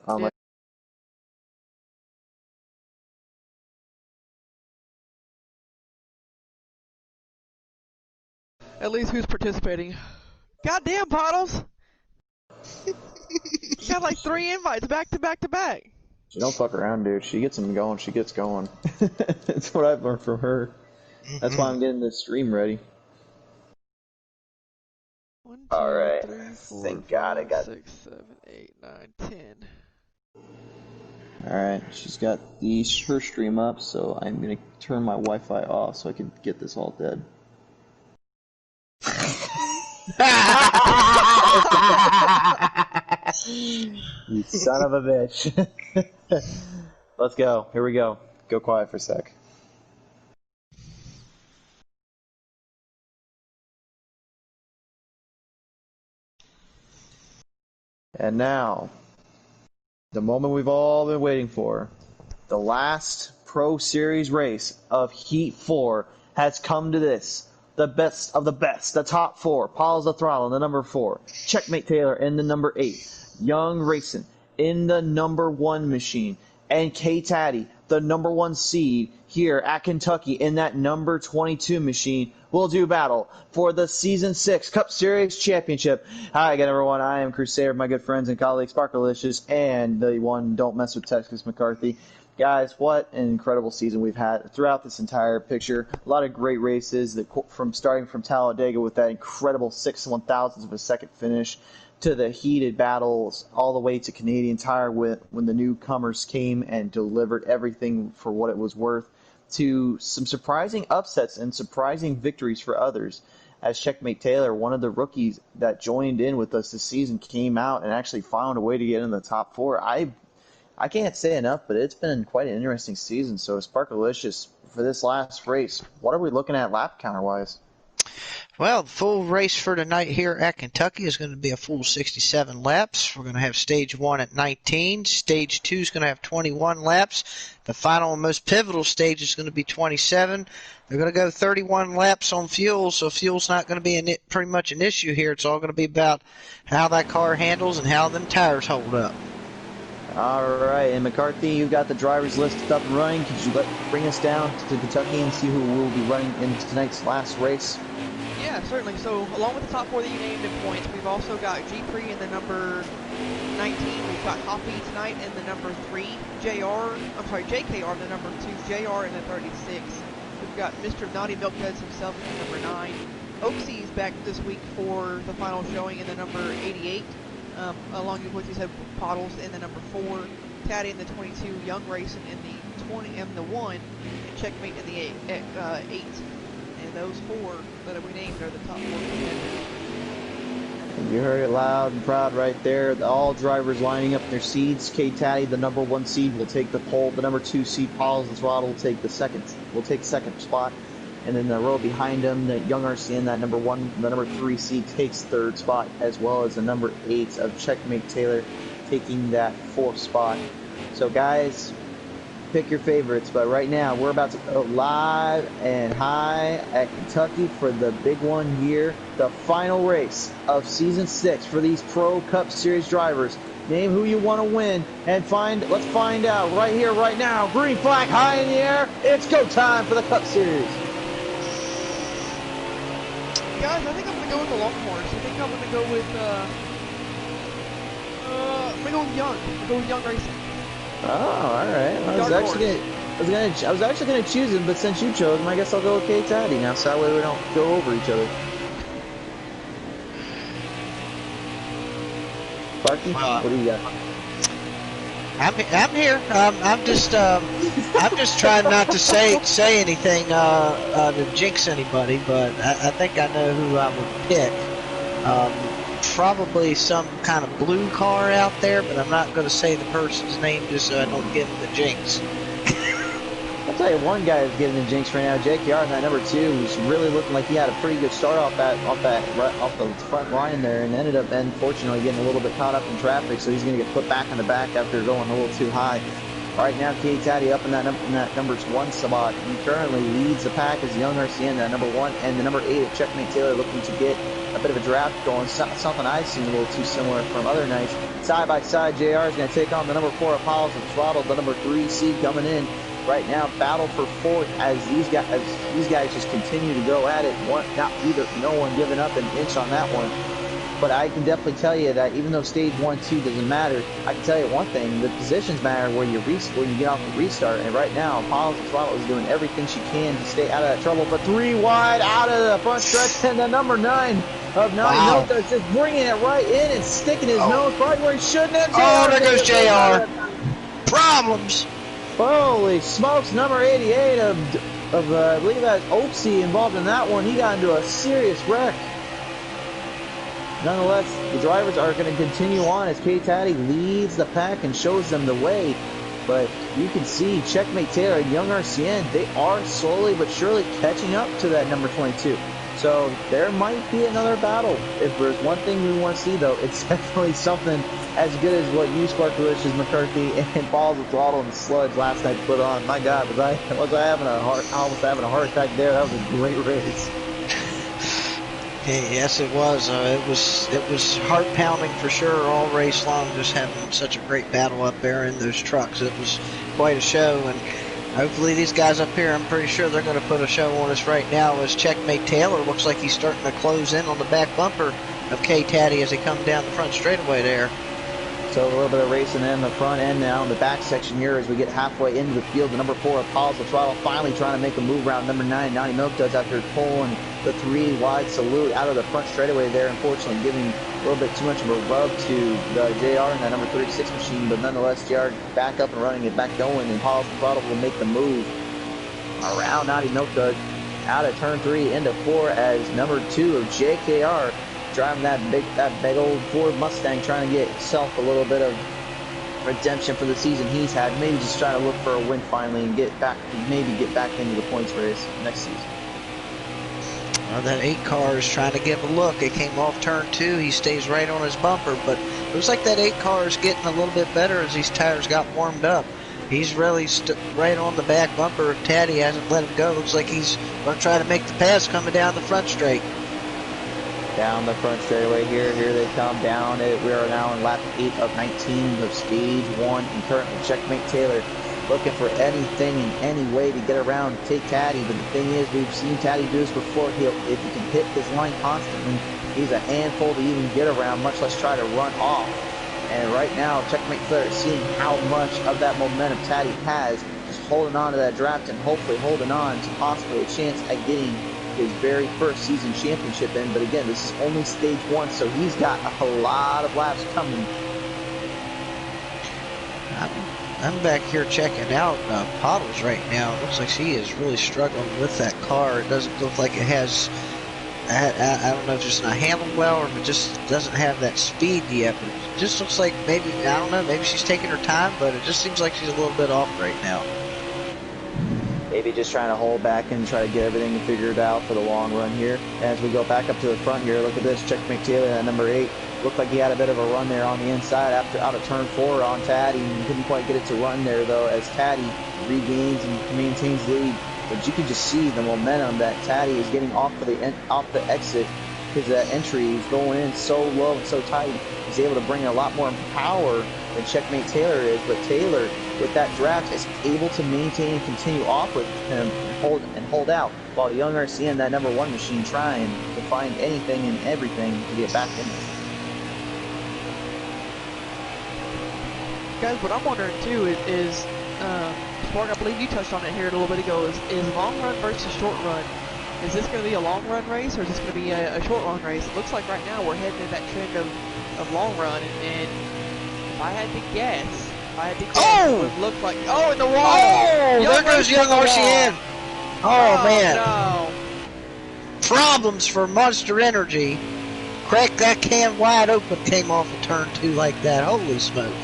Yeah. At least who's participating? Goddamn, Pottles! You got like 3 invites back to back to back. She don't fuck around, dude. She gets them going. She gets going. That's what I've learned from her. That's why I'm getting this stream ready. 1, 2, All right. 3, 4, Thank God I 5, got. 6, 7, 8, 9, 10. All right, she's got her stream up, so I'm gonna turn my Wi-Fi off so I can get this all dead. You son of a bitch. Let's go. Here we go. Go quiet for a sec. And now, the moment we've all been waiting for, the last Pro Series race of Heat 4 has come to this. The best of the best, the top 4. Paul's the throttle in the number 4. Checkmate Taylor in the number 8. Young Racing in the number 1 machine. And K-Taddy, the number 1 seed here at Kentucky in that number 22 machine, will do battle for the Season 6 Cup Series Championship. Hi again, everyone. I am Crusader, my good friends and colleagues, Sparkalicious, and the one Don't Mess with Texas McCarthy. Guys, what an incredible season we've had throughout this entire picture. A lot of great races, starting from Talladega with that incredible 6 1/1000ths of a second finish, to the heated battles all the way to Canadian Tire when the newcomers came and delivered everything for what it was worth, to some surprising upsets and surprising victories for others. As Checkmate Taylor, one of the rookies that joined in with us this season, came out and actually found a way to get in the top 4. I can't say enough, but it's been quite an interesting season. So, Sparkalicious, for this last race, what are we looking at lap counter-wise? Well, the full race for tonight here at Kentucky is going to be a full 67 laps. We're going to have stage 1 at 19. Stage 2 is going to have 21 laps. The final and most pivotal stage is going to be 27. They're going to go 31 laps on fuel, so fuel's not going to be pretty much an issue here. It's all going to be about how that car handles and how them tires hold up. All right, and McCarthy, you've got the drivers list up and running. Could you bring us down to Kentucky and see who will be running in tonight's last race? Yeah, certainly. So, along with the top 4 that you named in points, we've also got G-Pre in the number 19. We've got Hoppy tonight in the number 3. JKR in the number 2. JR in the 36. We've got Mr. Naughty Milk Duds himself in the number 9. Oaksy is back this week for the final showing in the number 88. Along with, you said, Pottles in the number 4, Taddy in the 22, Young Racing in the 20 and the 1, and Checkmate in the 8. And those 4 that we named are the top 4 contenders. You heard it loud and proud right there. All drivers lining up their seeds. K-Taddy, the number 1 seed, will take the pole. The number 2 seed, Paul's the throttle, will take second spot. And then the row behind him, the Young RCN, that number 1, the number 3 seed, takes 3rd spot, as well as the number 8 of Checkmate Taylor taking that 4th spot. So guys, pick your favorites. But right now, we're about to go live and high at Kentucky for the big one here, the final race of Season 6 for these Pro Cup Series drivers. Name who you want to win, and let's find out right here, right now. Green flag high in the air. It's go time for the Cup Series. Guys, I think I'm going to go with the Longhorns. I think I'm going to go with, Young. I'm going to go with Young Racing. Oh, all right. I was actually gonna choose him, but since you chose him, I guess I'll go with K-Taddy now, so that way we don't go over each other. Sparky, what do you got? I'm here. I'm just trying not to say anything to jinx anybody, but I think I know who I would pick. Probably some kind of blue car out there, but I'm not going to say the person's name just so I don't give him the jinx. I'll tell you one guy who's getting the jinx right now, JKR in that number 2, who's really looking like he had a pretty good start off the front line there, and ended up, unfortunately, getting a little bit caught up in traffic, so he's going to get put back in the back after going a little too high. Right now, Kate Taddy up in that number 1 spot. He currently leads the pack as Young RCN, that number 1, and the number 8 of Checkmate Taylor looking to get a bit of a draft going. Something I've seen a little too similar from other nights. Side by side, JR is going to take on the number 4 Apollos of Throttle, the number 3 seed coming in. Right now, battle for fourth as these guys just continue to go at it. No one giving up an inch on that one. But I can definitely tell you that even though stage 1, 2 doesn't matter, I can tell you one thing: the positions matter where you get off the restart. And right now, Apollos of Throttle is doing everything she can to stay out of that trouble. But 3 wide out of the front stretch, and the number 9 of Nota just bringing it right in and sticking his nose right where he shouldn't have. Oh, there goes JR. Problems. Holy smokes, number 88 of I believe that Oaksy involved in that one. He got into a serious wreck. Nonetheless, the drivers are going to continue on as Kate Taddy leads the pack and shows them the way. But you can see Checkmate Taylor and Young RCN, they are slowly but surely catching up to that number 22. So there might be another battle. If there's one thing we want to see, though, it's definitely something as good as what you, Sparkalicious, McCarthy, and Balls of Throttle and Sludge last night put on. My God, was I almost having a heart attack there? That was a great race. Yes, it was. It was heart pounding for sure all race long. Just having such a great battle up there in those trucks. It was quite a show, and hopefully these guys up here, I'm pretty sure they're going to put a show on us right now. As Checkmate Taylor looks like he's starting to close in on the back bumper of K Taddy as they come down the front straightaway there. So a little bit of racing in the front end now in the back section here as we get halfway into the field. The number 4 Apollos of Throttle finally trying to make a move around number 9, Naughty Milk Duds, after pulling the 3 wide salute out of the front straightaway there, unfortunately giving a little bit too much of a rub to the JR and that number 36 machine. But nonetheless, JR back up and running it back going, and Apollos of Throttle will make the move around Naughty Milk Dud out of turn 3 into 4 as number 2 of JKR driving that big old Ford Mustang, trying to get himself a little bit of redemption for the season he's had. Maybe just trying to look for a win finally and get back into the points race next season. Well, that 8 car is trying to give a look. It came off turn 2. He stays right on his bumper, but it looks like that 8 car is getting a little bit better as these tires got warmed up. He's really right on the back bumper. Taddy hasn't let him go. Looks like he's going to try to make the pass coming down the front straight. Down the front straightaway here they come down. We are now in lap 8 of 19 of stage 1, and currently Checkmate Taylor looking for anything and any way to get around, take Taddy. But the thing is, we've seen Taddy do this before. If he can hit his line constantly, he's a handful to even get around, much less try to run off. And right now, Checkmate Taylor is seeing how much of that momentum Taddy has, just holding on to that draft and hopefully holding on to possibly a chance at getting his very first season championship in. But again, this is only stage 1, so he's got a lot of laps coming. I'm back here checking out Pottles right now. It looks like she is really struggling with that car. It doesn't look like it has, I don't know if it's not handled well or if it just doesn't have that speed yet. But it just looks like maybe, I don't know, maybe she's taking her time, but it just seems like she's a little bit off right now. Maybe just trying to hold back and try to get everything figured out for the long run here. As we go back up to the front here, look at this. Checkmate Taylor at number 8. Looked like he had a bit of a run there on the inside after out of turn 4 on Taddy. He couldn't quite get it to run there, though, as Taddy regains and maintains lead. But you can just see the momentum that Taddy is getting off the exit. His entry is going in so low and so tight. He's able to bring a lot more power than Checkmate Taylor is. But Taylor, with that draft, is able to maintain and continue off with him and hold out, while Young RCN, that number 1 machine, trying to find anything and everything to get back in there. Guys, what I'm wondering too is Spark, I believe you touched on it here a little bit ago, is long run versus short run. Is this going to be a long run race, or is this going to be a short run race? It looks like right now we're heading in that trend of long run, and if I had to guess, it would look like, in the wall! Oh, there goes Young RCN! Oh, man. No. Problems for Monster Energy. Cracked that can wide open, came off of turn 2 like that. Holy smokes.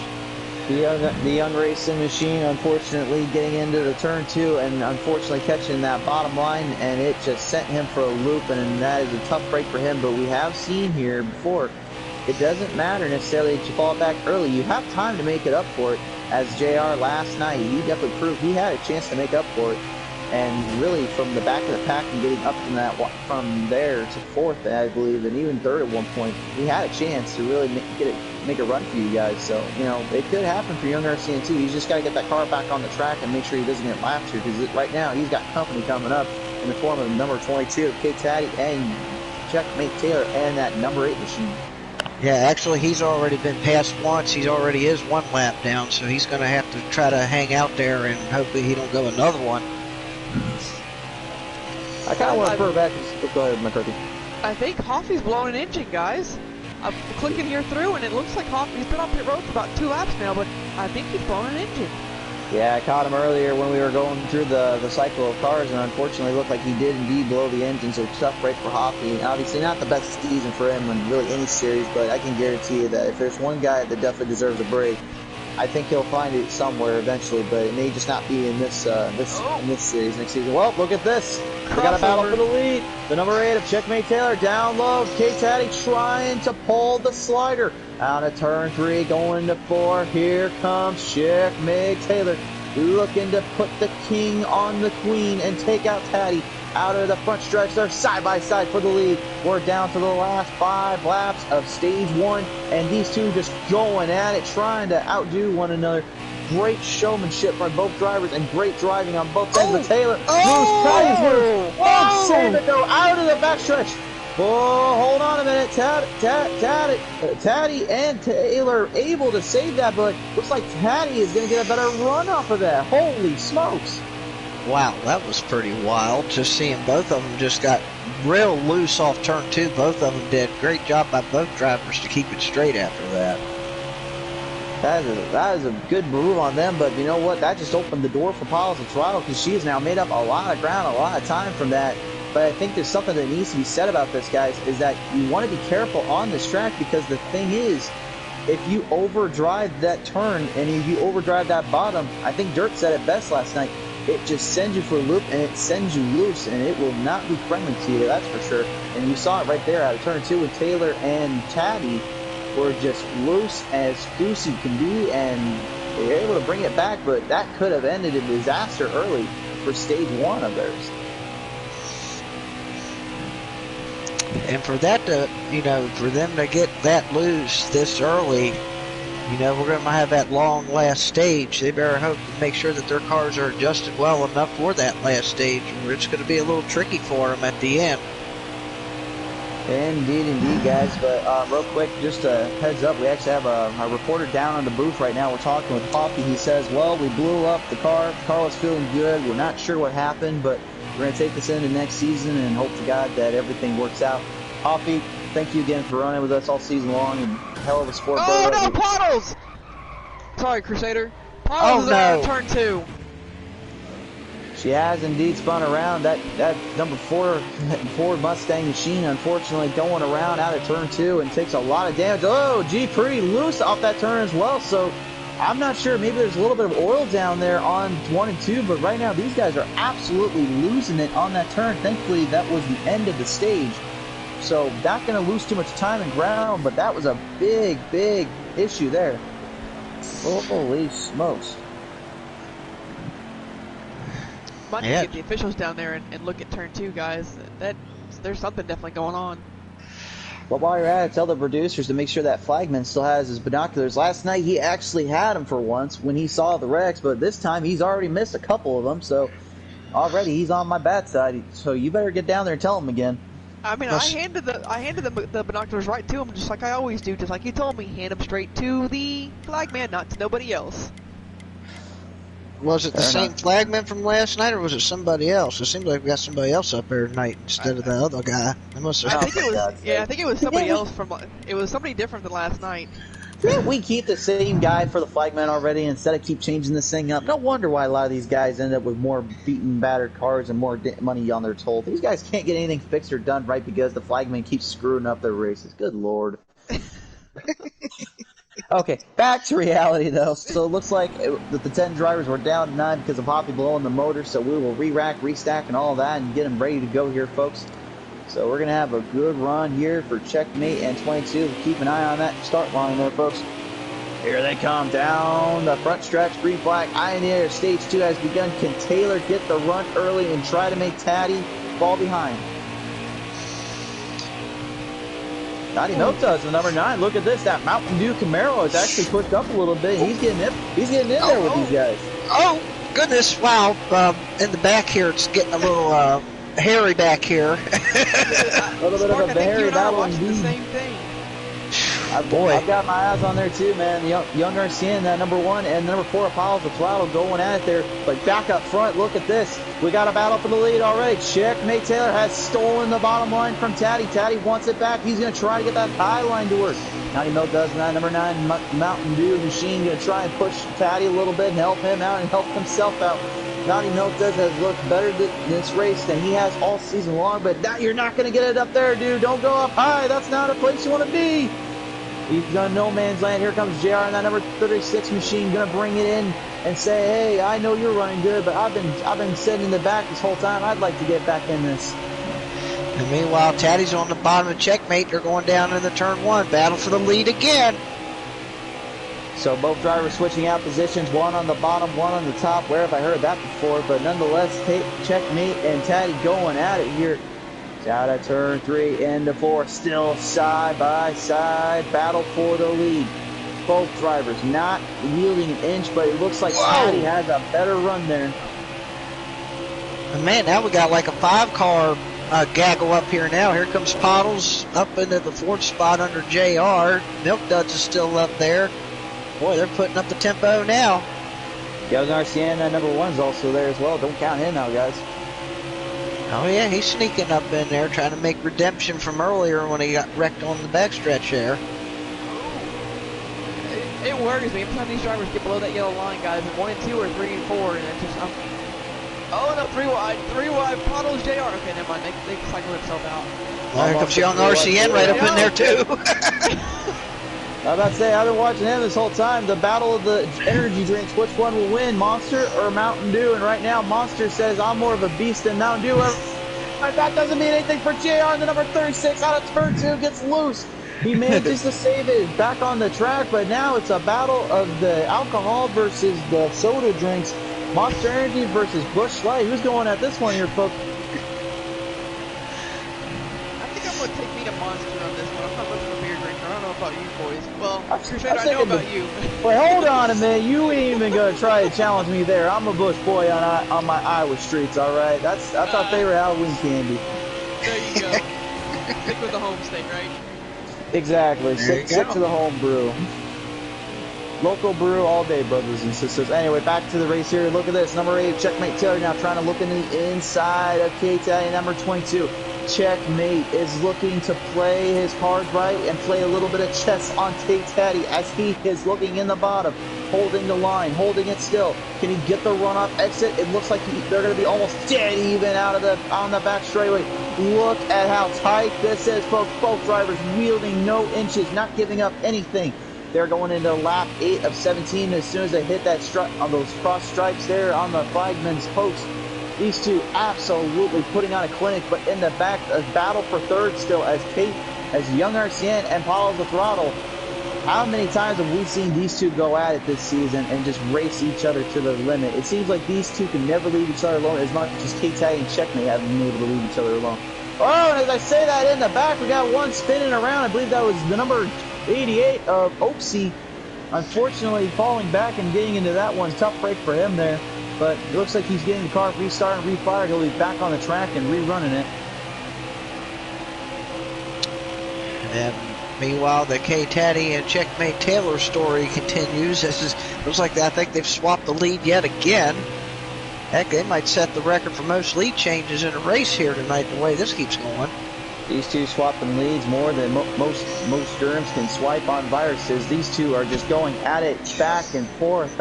The young racing machine, unfortunately, getting into the turn 2 and unfortunately catching that bottom line, and it just sent him for a loop, and that is a tough break for him. But we have seen here before, it doesn't matter necessarily that you fall back early. You have time to make it up for it, as JR last night, he definitely proved he had a chance to make up for it. And really, from the back of the pack and getting up from there to fourth, I believe, and even third at one point, he had a chance to really make a run for you guys. So, you know, it could happen for young RCN too. He's just got to get that car back on the track and make sure he doesn't get lapped here, because right now he's got company coming up in the form of number 22, Kate Taddy, and Checkmate Taylor, and that number 8 machine. Yeah, actually, he's already been passed once. He already is 1 lap down, so he's going to have to try to hang out there, and hopefully he don't go another one. I kind of want to throw back. Go ahead, McCarthy. I think Hoffy's blowing an engine, guys. I'm clicking here through, and it looks like Hoffy's been on pit road for about 2 laps now, but I think he's blowing an engine. Yeah, I caught him earlier when we were going through the cycle of cars, and unfortunately it looked like he did indeed blow the engine, so tough break for Hoffy. Obviously not the best season for him in really any series, but I can guarantee you that if there's one guy that definitely deserves a break, I think he'll find it somewhere eventually, but it may just not be in this in this series next season. Well, look at this. We got a battle for the lead. The number 8 of Checkmate Taylor down low. Kate Taddy trying to pull the slider out of turn 3, going to 4. Here comes Checkmate Taylor, looking to put the king on the queen and take out Taddy out of the front stretch. They're side by side for the lead. We're down to the last 5 laps of stage 1, and these two just going at it, trying to outdo one another. Great showmanship by both drivers and great driving on both ends. But Taylor loose. Taddy's loose. Oh, save it though, out of the backstretch. Oh, hold on a minute. Taddy and Taylor able to save that, but looks like Taddy is going to get a better run off of that. Holy smokes. Wow, that was pretty wild. Just seeing both of them just got real loose off turn 2. Both of them did. Great job by both drivers to keep it straight after that. That is a good move on them, but you know what? That just opened the door for PTM Cup because she has now made up a lot of ground, a lot of time from that. But I think there's something that needs to be said about this, guys, is that you want to be careful on this track, because the thing is, if you overdrive that turn and if you overdrive that bottom, I think Dirt said it best last night, it just sends you for a loop and it sends you loose, and it will not be friendly to you, that's for sure. And you saw it right there out of turn 2 with Taylor and Taddy were just loose as goosey can be, and they were able to bring it back, but that could have ended in disaster early for stage 1 of theirs. And for that to, for them to get that loose this early, we're going to have that long last stage. They better hope to make sure that their cars are adjusted well enough for that last stage, where it's going to be a little tricky for them at the end. Indeed, guys. But real quick, just a heads up, we actually have a reporter down on the booth right now. We're talking with Hoppy. He says, well, we blew up the car. The car was feeling good. We're not sure what happened, but we're going to take this into next season and hope to God that everything works out. Hoppy, thank you again for running with us all season long, and hell of a sport. Oh, no, PTMs! Sorry, Crusader. PTMs is on turn 2. She has indeed spun around. That number 4 Ford Mustang machine, unfortunately, going around out of turn 2 and takes a lot of damage. Oh, gee, pretty loose off that turn as well. So I'm not sure. Maybe there's a little bit of oil down there on 1 and 2, but right now these guys are absolutely losing it on that turn. Thankfully, that was the end of the stage. So not going to lose too much time and ground, but that was a big issue there. Holy smokes. Might need to get the officials down there and look at turn 2, guys. There's something definitely going on. Well, while you're at it, tell the producers to make sure that flagman still has his binoculars. Last night, he actually had them for once when he saw the wrecks, but this time he's already missed a couple of them, so already he's on my bad side. So you better get down there and tell him again. I mean, I handed the binoculars right to him, just like I always do, just like he told me. Hand them straight to the flagman, not to nobody else. Was it the same flagman from last night, or was it somebody else? It seems like we got somebody else up there tonight instead of the other guy. I think it was somebody else it was somebody different than last night. Didn't we keep the same guy for the flagman already instead of keep changing this thing up? No wonder why a lot of these guys end up with more beaten, battered cars and more money on their toll. These guys can't get anything fixed or done right because the flagman keeps screwing up their races. Good Lord. Okay, back to reality though. So it looks like the 10 drivers were down to 9 because of Poppy blowing the motor, so we will re-rack, restack, and all that and get them ready to go here, folks. So we're going to have a good run here for Checkmate and 22. Keep an eye on that start line there, folks. Here they come down the front stretch. Green flag, eye in the air. Stage 2 has begun. Can Taylor get the run early and try to make Taddy fall behind? Donnie Milk does the number 9. Look at this. That Mountain Dew Camaro is actually pushed up a little bit. He's getting in there with these guys. Oh, goodness. Wow. In the back here, it's getting a little hairy back here. A little bit of a hairy battle indeed. The same thing. I've got my eyes on there too, man. Young Garcia in that number 1 and number 4 Apollo's ThePottles going at it there. But back up front, look at this. We got a battle for the lead already. Checkmate Taylor has stolen the bottom line from Taddy. Taddy wants it back. He's going to try to get that high line to work. Donnie Milk does that. Number 9 Mountain Dew Machine going to try and push Taddy a little bit and help him out and help himself out. Donnie Milk has looked better this race than he has all season long. But now you're not going to get it up there, dude. Don't go up high. That's not a place you want to be. He's done no man's land. Here comes JR and that number 36 Machine going to bring it in and say, hey, I know you're running good, but I've been sitting in the back this whole time. I'd like to get back in this. And meanwhile, Taddy's on the bottom of Checkmate. They're going down in the turn 1. Battle for the lead again. So both drivers switching out positions. One on the bottom, one on the top. Where have I heard that before? But nonetheless, Checkmate and Taddy going at it here. Out of turn 3 into 4, still side by side battle for the lead. Both drivers not yielding an inch, but it looks like Taddy has a better run there. And man, now we got like a 5-car gaggle up here now. Here comes Pottles up into the 4th spot under JR. Milk Duds is still up there. Boy, they're putting up the tempo now. Young Garcia, number 1 is also there as well. Don't count him out, guys. Oh, yeah, he's sneaking up in there, trying to make redemption from earlier when he got wrecked on the backstretch there. It worries me. Every time these drivers get below that yellow line, guys, and 1 and 2 or 3 and 4, and it just, oh, no, 3 wide, Pottles, JR. Okay, never mind, they cycled themselves out. Well, here comes Young RCN right up in there, too. I was about to say, I've been watching him this whole time. The battle of the energy drinks. Which one will win, Monster or Mountain Dew? And right now, Monster says, I'm more of a beast than Mountain Dew. That doesn't mean anything for JR. The number 36 out of turn 2 gets loose. He manages to save it back on the track, but now it's a battle of the alcohol versus the soda drinks. Monster Energy versus Busch Light. Who's going at this one here, folks? I think I'm going to take me to Monster on this one. I'm not much of a beer drinker. I don't know about you boys. Well, Crusader, I know about you. Wait, hold on a minute. You ain't even going to try to challenge me there. I'm a Busch boy on my Iowa streets, all right? That's our favorite Halloween candy. There you go. Stick with the home state, right? Exactly. Stick to the home brew. Local brew all day, brothers and sisters. Anyway, back to the race here. Look at this. Number 8, Checkmate Taylor now trying to look in the inside of K-Taddy. Number 22, Checkmate is looking to play his cards right and play a little bit of chess on K-Taddy as he is looking in the bottom, holding the line, holding it still. Can he get the runoff exit? It looks like they're going to be almost dead even on the back straightaway. Look at how tight this is, folks. Both drivers wielding no inches, not giving up anything. They're going into lap 8 of 17. As soon as they hit that on those cross stripes there on the flagman's post, these two absolutely putting on a clinic. But in the back, a battle for third still as Young RCN and Paulo the Throttle. How many times have we seen these two go at it this season and just race each other to the limit? It seems like these two can never leave each other alone as much as K-Taddy and Checkmate haven't been able to leave each other alone. Oh, and as I say that, in the back, we got one spinning around. I believe that was the number 88 of Oaksy, unfortunately falling back and getting into that one. Tough break for him there, but it looks like he's getting the car restarted and refired. He'll be back on the track and rerunning it. And meanwhile, the K-Taddy and Checkmate Taylor story continues. Looks like I think they've swapped the lead yet again. Heck, they might set the record for most lead changes in a race here tonight the way this keeps going. These two swapping leads more than most germs can swipe on viruses. These two are just going at it back and forth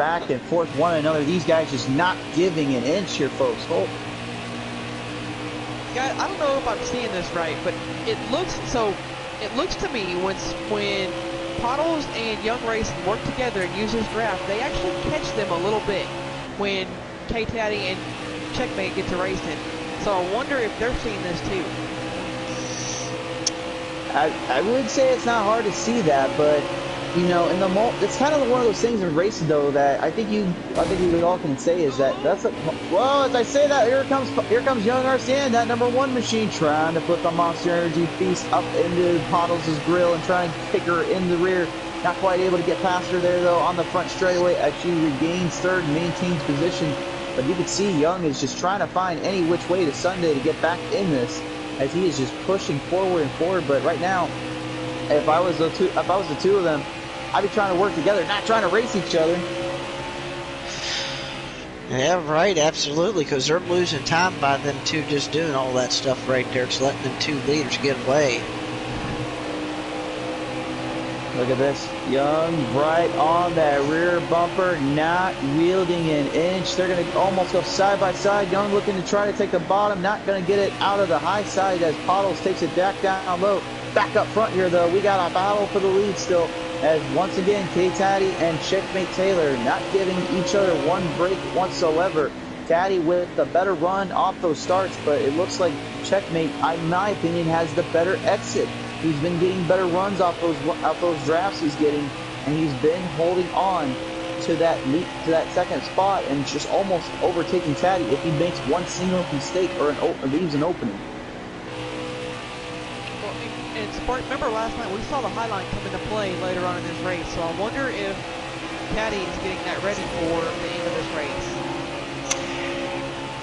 one another. These guys just not giving an inch here, folks. Oh. Guys, I don't know if I'm seeing this right, but it looks to me when Pottles and Young Racing work together and use this draft, they actually catch them a little bit when K-Taddy and Checkmate get to racing. So I wonder if they're seeing this too. I would say it's not hard to see that, but You know, in the it's kind of one of those things in racing, though, that I think we all can say is that well, as I say that, here comes young RCN, that #1 machine, trying to put the Monster Energy Feast up into Pottles' grill and trying to kick her in the rear. Not quite able to get past her there, though, on the front straightaway as she regains third and maintains position. But you can see Young is just trying to find any which way to Sunday to get back in this, as he is just pushing forward and forward. But right now, if I was the two of them, I'd be trying to work together, not trying to race each other. Yeah, right, absolutely, because they're losing time by them two just doing all that stuff right there. It's letting them two leaders get away. Look at this. Young right on that rear bumper, not wielding an inch. They're going to almost go side by side. Young looking to try to take the bottom, not going to get it out of the high side as Pottles takes it back down low. Back up front here, though. We got a battle for the lead still. As once again, K-Taddy and Checkmate Taylor not giving each other one break whatsoever. Taddy with the better run off those starts, but it looks like Checkmate, in my opinion, has the better exit. He's been getting better runs off those drafts he's getting, and he's been holding on to that second spot and just almost overtaking Taddy if he makes one single mistake or leaves an opening. Remember last night we saw the high line come into play later on in this race, so I wonder if Caddy is getting that ready for the end of this race.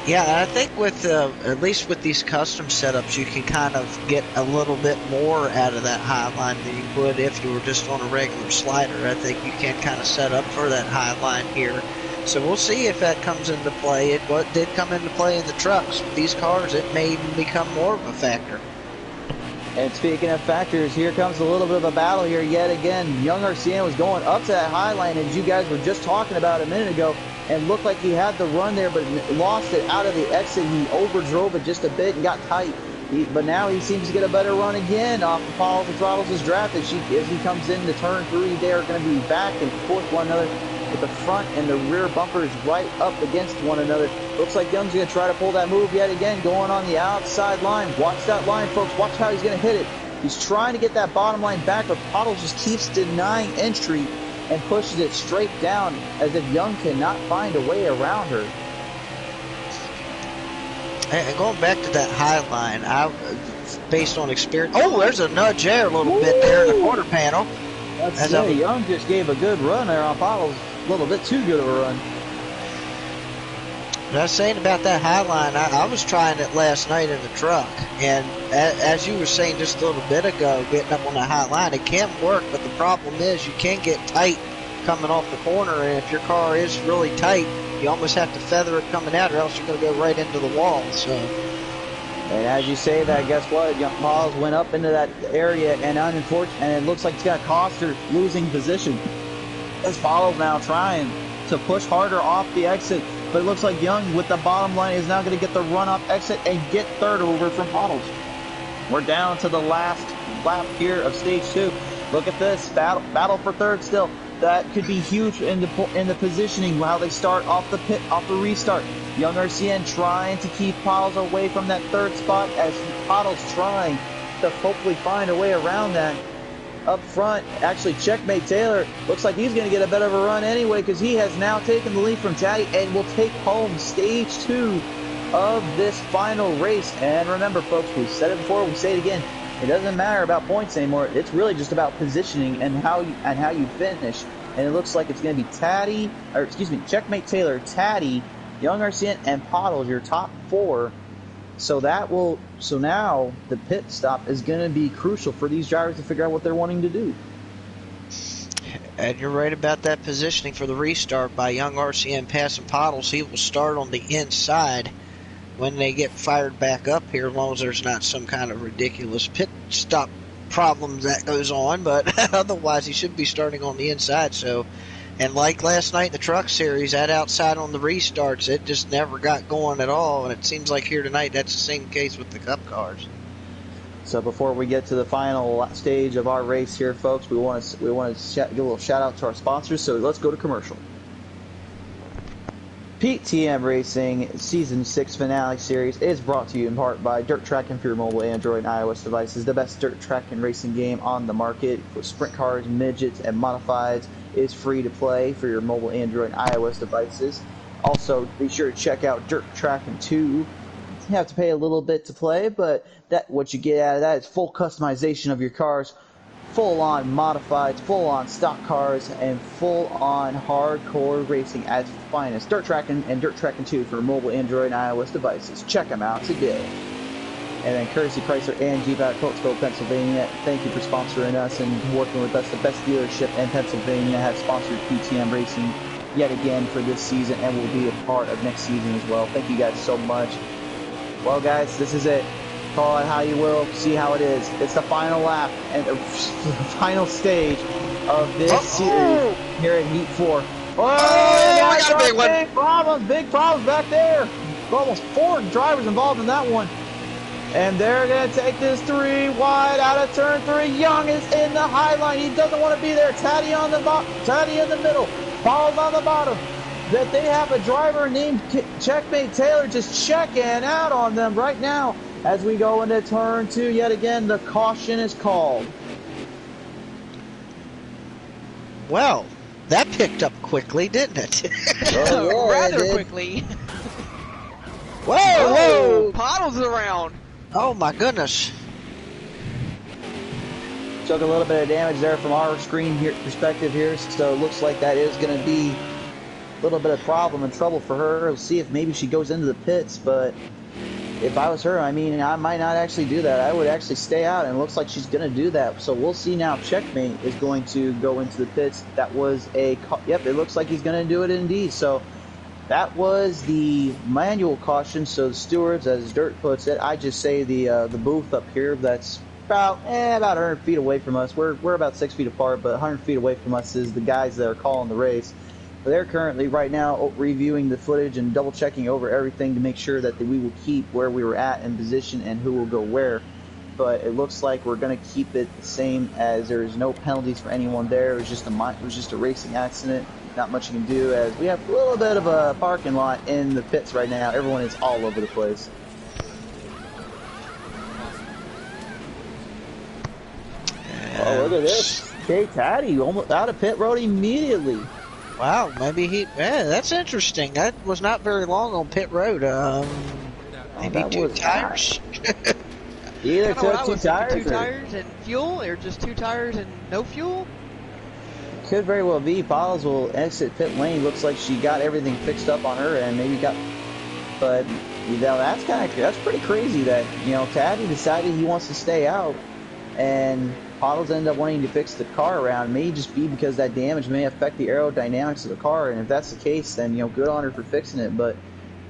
Yeah, I think with at least with these custom setups, you can kind of get a little bit more out of that high line than you would if you were just on a regular slider. I think you can kind of set up for that high line here. So we'll see if that comes into play. It did come into play in the trucks. With these cars, it may even become more of a factor. And speaking of factors, here comes a little bit of a battle here yet again. Young RCN was going up to that high line, as you guys were just talking about a minute ago, and looked like he had the run there, but lost it out of the exit. He overdrove it just a bit and got tight. But now he seems to get a better run again off of Paul ThePottles' draft as he comes into turn 3. They are going to be back and forth one another, with the front and the rear bumpers right up against one another. Looks like Young's going to try to pull that move yet again, going on the outside line. Watch that line, folks. Watch how he's going to hit it. He's trying to get that bottom line back, but Pottles just keeps denying entry and pushes it straight down as if Young cannot find a way around her. And going back to that high line, based on experience. Oh, there's a nudge there a little bit there in the quarter panel. Young just gave a good run there on Pottles. A little bit too good of a run. What I was saying about that high line, I was trying it last night in the truck, and as you were saying just a little bit ago, getting up on the high line, it can work, but the problem is you can get tight coming off the corner, and if your car is really tight, you almost have to feather it coming out, or else you're going to go right into the wall. So. And as you say that, guess what? Young Pottles went up into that area, and it looks like it's going to cost her losing position. As Pottles now trying to push harder off the exit, but it looks like Young with the bottom line is now going to get the run-up exit and get third over from Pottles. We're down to the last lap here of stage 2. Look at this battle for third still. That could be huge in the positioning how they start off the restart. Young RCN trying to keep Pottles away from that third spot as Pottles trying to hopefully find a way around that. Up front, actually, Checkmate Taylor looks like he's going to get a bit of a run anyway because he has now taken the lead from Taddy and will take home stage 2 of this final race. And remember, folks, we've said it before, we say it again. It doesn't matter about points anymore. It's really just about positioning and how you finish. And it looks like it's going to be Checkmate Taylor, Taddy, Young RCN, and Pottles, your top 4. So now the pit stop is going to be crucial for these drivers to figure out what they're wanting to do. And you're right about that positioning for the restart by Young RCN passing Pottles. He will start on the inside when they get fired back up here, as long as there's not some kind of ridiculous pit stop problem that goes on. But otherwise, he should be starting on the inside. So. And like last night in the truck series, that outside on the restarts, it just never got going at all. And it seems like here tonight, that's the same case with the Cup cars. So before we get to the final stage of our race here, folks, we want to give a little shout out to our sponsors. So let's go to commercial. PTM Racing Season 6 Finale Series is brought to you in part by Dirt Tracking for your mobile Android and iOS devices. The best dirt tracking racing game on the market for sprint cars, midgets, and modifieds is free to play for your mobile Android and iOS devices. Also, be sure to check out Dirt Tracking 2. You have to pay a little bit to play, but what you get out of that is full customization of your cars, full-on modifieds, full-on stock cars, and full-on hardcore racing at its finest. Dirt Tracking and Dirt Tracking 2 for mobile Android and iOS devices. Check them out today. And then Courtesy Chrysler and Jeep out of Coatesville, Pennsylvania. Thank you for sponsoring us and working with us. The best dealership in Pennsylvania has sponsored PTM Racing yet again for this season and will be a part of next season as well. Thank you guys so much. Well, guys, this is it. Call it how you will, see how it is. It's the final lap and the final stage of this series here at Heat 4. Oh, I got a big one. Big problems back there. Almost 4 drivers involved in that one. And they're going to take this 3 wide out of turn 3. Young is in the high line. He doesn't want to be there. Taddy on the Taddy in the middle. Paul's on the bottom. That they have a driver named Checkmate Taylor just checking out on them right now. As we go into turn 2, yet again, the caution is called. Well, that picked up quickly, didn't it? Rather quickly. Whoa! Pottles around. Oh my goodness. Took a little bit of damage there from our screen here perspective here, so it looks like that is going to be a little bit of problem and trouble for her. We'll see if maybe she goes into the pits, but if I was her, I mean, I might not actually do that. I would actually stay out, and it looks like she's going to do that. So we'll see now. Checkmate is going to go into the pits. That was yep, it looks like he's going to do it indeed. So that was the manual caution. So the stewards, as Dirt puts it, I just say the booth up here that's about 100 feet away from us. We're about 6 feet apart, but 100 feet away from us is the guys that are calling the race. They're currently right now reviewing the footage and double checking over everything to make sure that we will keep where we were at in position and who will go where. But it looks like we're going to keep it the same, as there is no penalties for anyone there. It was just a racing accident. Not much you can do, as we have a little bit of a parking lot in the pits right now. Everyone is all over the place. Oh, look at this. K Taddy almost out of pit road immediately. Wow, maybe that's interesting. That was not very long on pit road. Maybe 2 tires. Either took 2 tires. 2 tires and fuel, or just 2 tires and no fuel? Could very well be. Pottles will exit pit lane. Looks like she got everything fixed up on her and maybe got. But that's pretty crazy that Taddy decided he wants to stay out, and Pottles ended up wanting to fix the car around. It may just be because that damage may affect the aerodynamics of the car, and if that's the case, then good on her for fixing it. But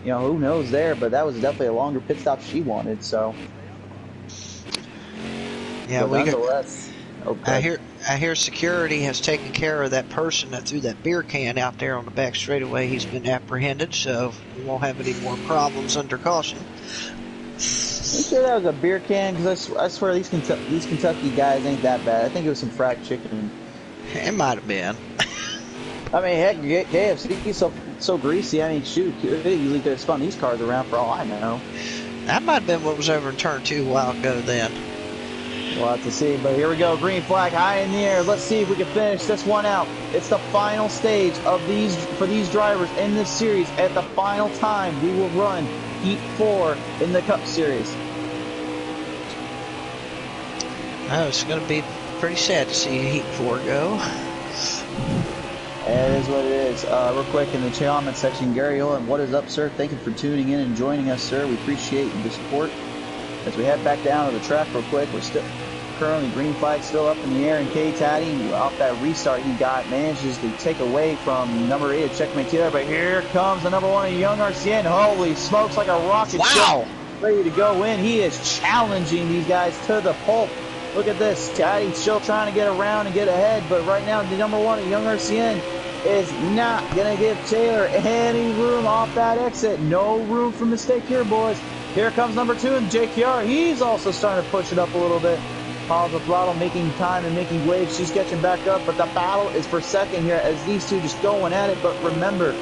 who knows there? But that was definitely a longer pit stop she wanted. So yeah, nonetheless. Okay. I hear security has taken care of that person that threw that beer can out there on the back straightaway. He's been apprehended, so we won't have any more problems under caution. You sure that was a beer can? Because I swear these Kentucky guys ain't that bad. I think it was some fried chicken. It might have been. I mean, heck, KFC is so greasy. I mean, shoot, they usually could have spun these cars around for all I know. That might have been what was over in turn 2 a while ago then. We'll have to see. But here we go. Green flag high in the air. Let's see if we can finish this one out. It's the final stage for these drivers in this series. At the final time, we will run Heat 4 in the Cup Series. Oh, it's going to be pretty sad to see Heat 4 go. It is what it is. Real quick in the comment section, Gary Owen, what is up, sir? Thank you for tuning in and joining us, sir. We appreciate the support. As we head back down to the track real quick, we're still currently green flag still up in the air, and K Taddy, off that restart he got, manages to take away from number 8 of Checkmate Taylor. But here comes the number 1 of Young RCN. Holy smokes, like a rocket ship, ready to go in. He is challenging these guys to the pulp. Look at this. Taddy's still trying to get around and get ahead, but right now the number 1 of Young RCN is not going to give Taylor any room off that exit. No room for mistake here, boys. Here comes number 2 in JKR. He's also starting to push it up a little bit. Paul's the throttle, making time and making waves. She's catching back up, but the battle is for second here as these two just going at it. But remember,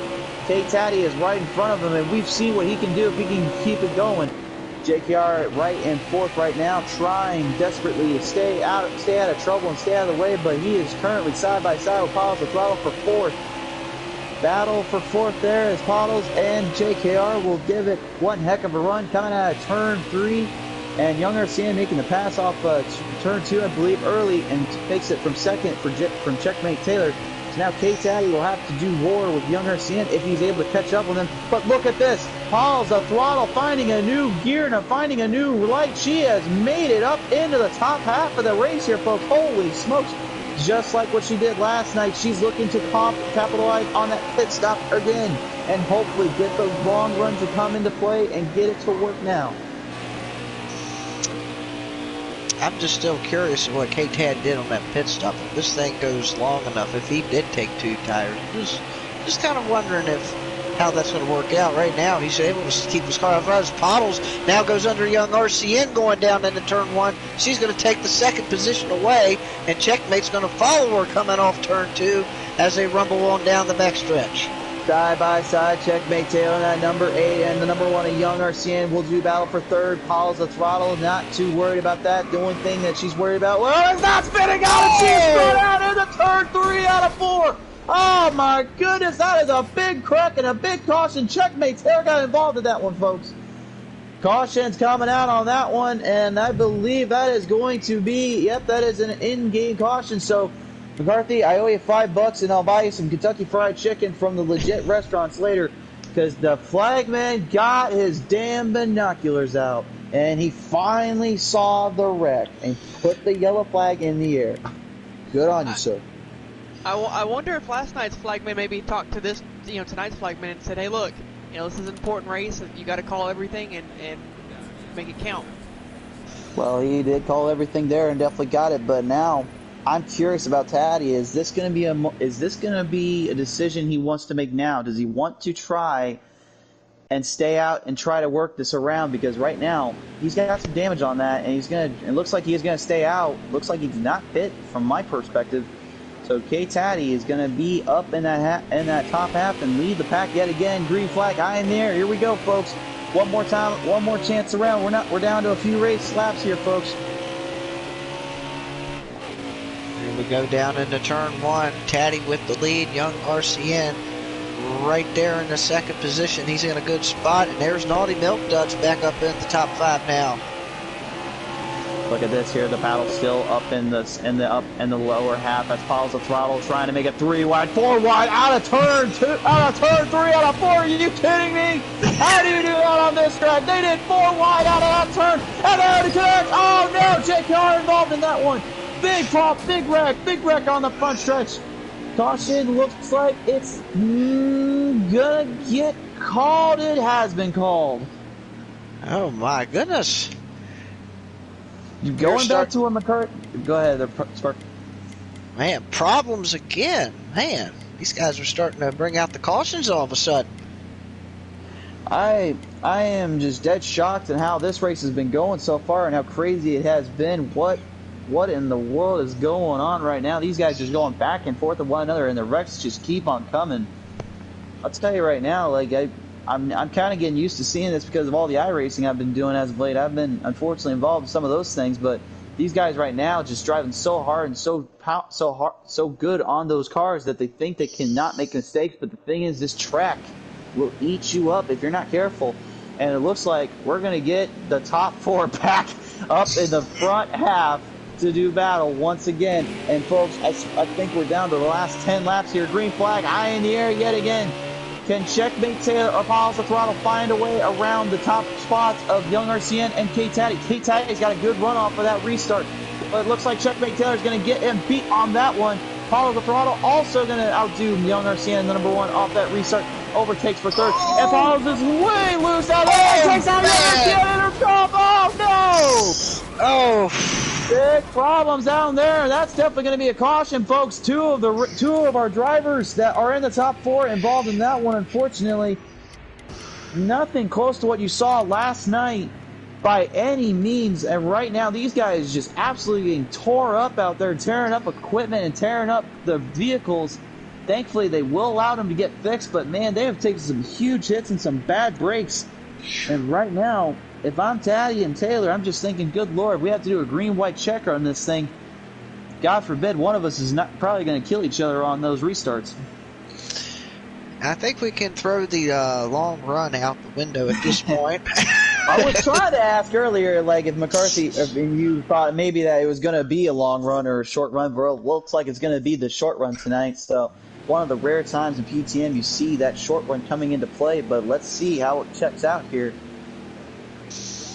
K-Taddy is right in front of him, and we've seen what he can do if he can keep it going. JKR right in fourth right now, trying desperately to stay out of trouble and stay out of the way, but he is currently side by side with Pottles ThePottles for fourth. Battle for fourth there as Pottles and JKR will give it one heck of a run coming out of turn 3, and Young RCN making the pass off turn 2, I believe, early, and takes it from second from Checkmate Taylor. So now K-Taddy will have to do war with Young RCN if he's able to catch up with him. But look at this. Pottles ThePottles finding a new gear and finding a new light. She has made it up into the top half of the race here, folks. Holy smokes. Just like what she did last night, she's looking to capitalize on that pit stop again and hopefully get those long runs to come into play and get it to work now. I'm just still curious of what K-Tad did on that pit stop. If this thing goes long enough, if he did take 2 tires, just kind of wondering how that's going to work out. Right now, he's able to keep his car off road. Pottles now goes under Young RCN going down into turn 1. She's going to take the second position away, and Checkmate's going to follow her coming off turn 2 as they rumble on down the backstretch. Side by side, Checkmate Taylor, that number 8, and the number 1 of Young RCN will do battle for third. Pottles ThePottles, not too worried about that. The only thing that she's worried about, well, is not spinning out, and she's going out into turn 3 out of 4. Oh my goodness, that is a big crack and a big caution. Checkmate Taylor got involved in that one, folks. Caution's coming out on that one, and I believe that is going to be, yep, that is an in-game caution. So McCarthy, I owe you $5 and I'll buy you some Kentucky Fried Chicken from the legit restaurants later, because the flagman got his damn binoculars out and he finally saw the wreck and put the yellow flag in the air. Good on you, sir. I wonder if last night's flagman maybe talked to this, tonight's flagman and said, hey, look, this is an important race. You got to call everything and make it count. Well, he did call everything there and definitely got it, but now I'm curious about Taddy. Is this going to be a decision he wants to make now? Does he want to try and stay out and try to work this around? Because right now he's got some damage on that, and it looks like he's gonna stay out. Looks like he's not fit from my perspective. So K-Taddy is gonna be up in that top half and lead the pack yet again. Green flag high in the air. Here we go, folks. One more time, one more chance around. We're down to a few race laps here, folks. Here we go down into turn 1. Taddy with the lead. Young RCN right there in the second position. He's in a good spot, and there's Naughty Milk Duds back up in the top 5 now. Look at this here. The battle's still up in the lower half as Pottles ThePottles trying to make it 3 wide, 4 wide, out of turn 2, out of turn 3, out of 4. Are you kidding me? How do you do that on this track? They did 4 wide out of that turn, and there it connects. Oh no, JKR involved in that one. Big pop, big wreck on the front stretch. Caution looks like it's gonna get called. It has been called. Oh my goodness. Going back to a McCarthy. Go ahead, Spark. Man, problems again. Man, these guys are starting to bring out the cautions all of a sudden. I am just dead shocked at how this race has been going so far and how crazy it has been. What in the world is going on right now? These guys just going back and forth with one another, and the wrecks just keep on coming. I'll tell you right now, like I'm kind of getting used to seeing this because of all the iRacing I've been doing as of late. I've been unfortunately involved in some of those things, but these guys right now just driving so hard and so good on those cars that they think they cannot make mistakes. But the thing is, this track will eat you up if you're not careful. And it looks like we're going to get the top 4 back up in the front half to do battle once again. And folks, I think we're down to the last 10 laps here. Green flag high in the air yet again. Can Checkmate Taylor or Pottles ThePottles find a way around the top spots of Young RCN and K-Taddy? K-Taddy's got a good run off of that restart, but it looks like Checkmate Taylor's going to get him beat on that one. Pottles ThePottles also going to outdo Young RCN, the number 1 off that restart. Overtakes for third, and Pottles is way loose out there. Takes out Young RCN and herself. Oh no! Oh. Big problems down there. That's definitely going to be a caution, folks. Two of our drivers that are in the top 4 involved in that one. Unfortunately, nothing close to what you saw last night by any means. And right now, these guys just absolutely getting tore up out there, tearing up equipment and tearing up the vehicles. Thankfully, they will allow them to get fixed, but man, they have taken some huge hits and some bad breaks. And right now, if I'm Taddy and Taylor, I'm just thinking, good Lord, we have to do a green-white checker on this thing. God forbid one of us is not probably going to kill each other on those restarts. I think we can throw the long run out the window at this point. I was trying to ask earlier, like, if McCarthy, if you thought maybe that it was going to be a long run or a short run, but it looks like it's going to be the short run tonight. So one of the rare times in PTM you see that short run coming into play, but let's see how it checks out here.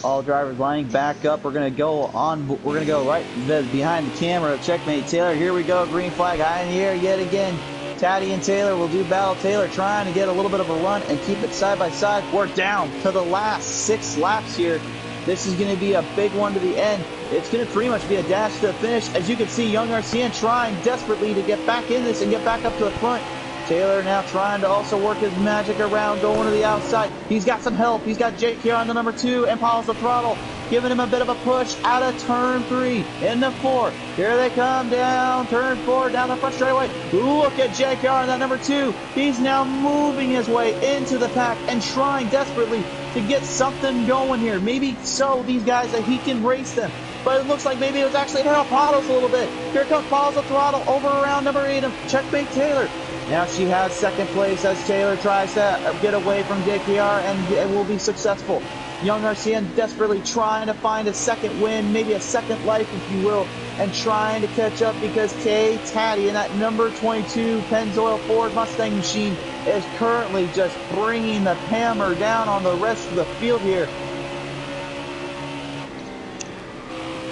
All drivers lining back up. We're going to go right behind the camera. Checkmate Taylor. Here we go. Green flag high in the air yet again. Taddy and Taylor will do battle. Taylor trying to get a little bit of a run and keep it side by side. We're down to the last 6 laps here. This is going to be a big one to the end. It's going to pretty much be a dash to the finish. As you can see, Young Garcia trying desperately to get back in this and get back up to the front. Taylor now trying to also work his magic around, going to the outside. He's got some help. He's got Jake here on the number 2 and Paul's the throttle, giving him a bit of a push out of turn 3 into 4. Here they come down turn 4, down the front straightaway. Look at Jake here on that number 2. He's now moving his way into the pack and trying desperately to get something going here. Maybe so these guys that he can race them. But it looks like maybe it was actually ThePottles a little bit. Here comes Paul's the throttle over around number 8 of Checkmate Taylor. Now she has second place as Taylor tries to get away from JKR and it will be successful. Young Garcia desperately trying to find a second win, maybe a second life if you will, and trying to catch up because Kay Taddy in that number 22 Pennzoil Ford Mustang machine is currently just bringing the hammer down on the rest of the field here.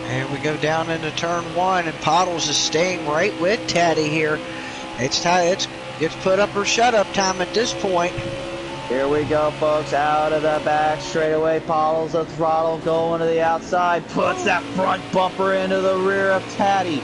And we go down into turn 1, and Pottles is staying right with Taddy here. It's put up or shut up time at this point. Here we go, folks. Out of the back straightaway. Pottles the throttle going to the outside. Puts that front bumper into the rear of Taddy.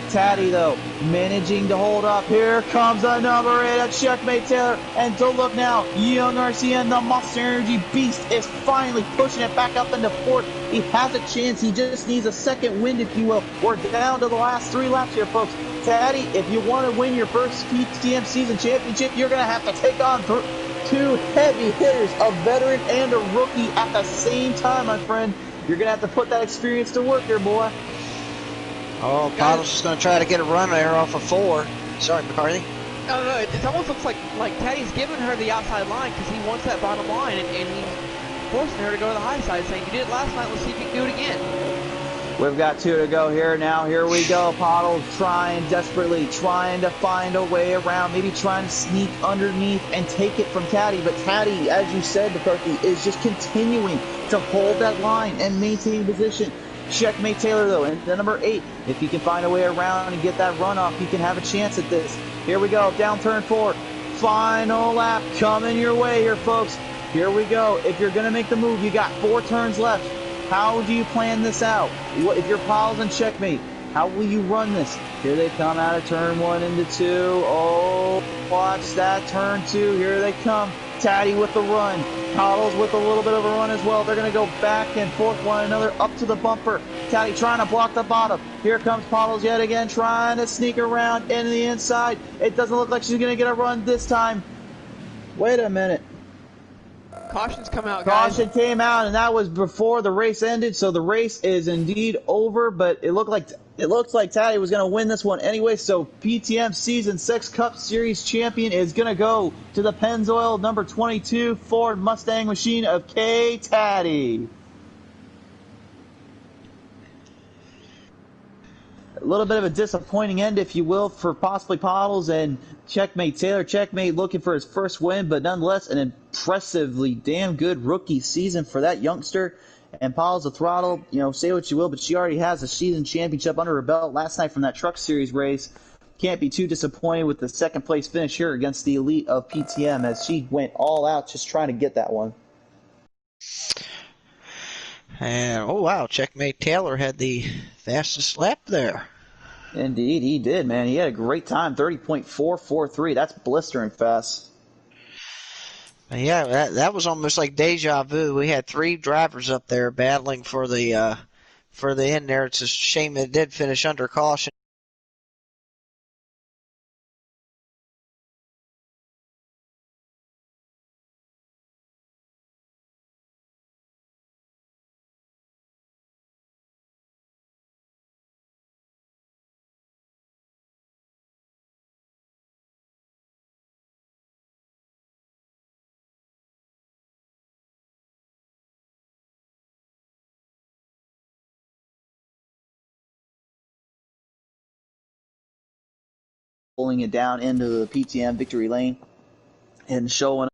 Taddy, though, managing to hold up. Here comes the number 8 at Checkmate Taylor. And to look now, Young Garcia, the Monster Energy Beast, is finally pushing it back up into 4th. He has a chance. He just needs a second wind, if you will. We're down to the last 3 laps here, folks. Taddy, if you want to win your first PTM season championship, you're going to have to take on 2 heavy hitters, a veteran and a rookie at the same time, my friend. You're going to have to put that experience to work here, boy. Oh, Pottles is going to try to get a run there off of 4. Sorry, McCarthy. No, it almost looks like Taddy's giving her the outside line because he wants that bottom line, and he's forcing her to go to the high side, saying, you did it last night, let's see if you can do it again. We've got 2 to go here now. Here we go. Pottles desperately trying to find a way around, maybe trying to sneak underneath and take it from Taddy. But Taddy, as you said, McCarthy, is just continuing to hold that line and maintain position. Checkmate Taylor, though, and the number 8. If he can find a way around and get that runoff, he can have a chance at this. Here we go. Down turn 4. Final lap coming your way here, folks. Here we go. If you're going to make the move, you got 4 turns left. How do you plan this out? If you're Pals and Checkmate, how will you run this? Here they come out of turn 1 into 2. Oh, watch that turn 2. Here they come. Taddy with the run. Pottles with a little bit of a run as well. They're going to go back and forth one another up to the bumper. Taddy trying to block the bottom. Here comes Pottles yet again trying to sneak around into the inside. It doesn't look like she's going to get a run this time. Wait a minute. Caution's come out, guys. Caution came out, and that was before the race ended, so the race is indeed over, but it looks like Taddy was going to win this one anyway, so PTM Season 6 Cup Series champion is going to go to the Pennzoil number 22 Ford Mustang machine of K. Taddy. A little bit of a disappointing end, if you will, for possibly Pottles and Checkmate Taylor. Checkmate looking for his first win, but nonetheless an impressively damn good rookie season for that youngster. And Pottles the throttle, say what you will, but she already has a season championship under her belt last night from that Truck Series race. Can't be too disappointed with the second place finish here against the elite of PTM as she went all out just trying to get that one. And, oh wow, Checkmate Taylor had the fastest lap there. Indeed, he did, man. He had a great time, 30.443. That's blistering fast. Yeah, that was almost like deja vu. We had 3 drivers up there battling for the end there. It's a shame it did finish under caution. pulling it down into the PTM victory lane and showing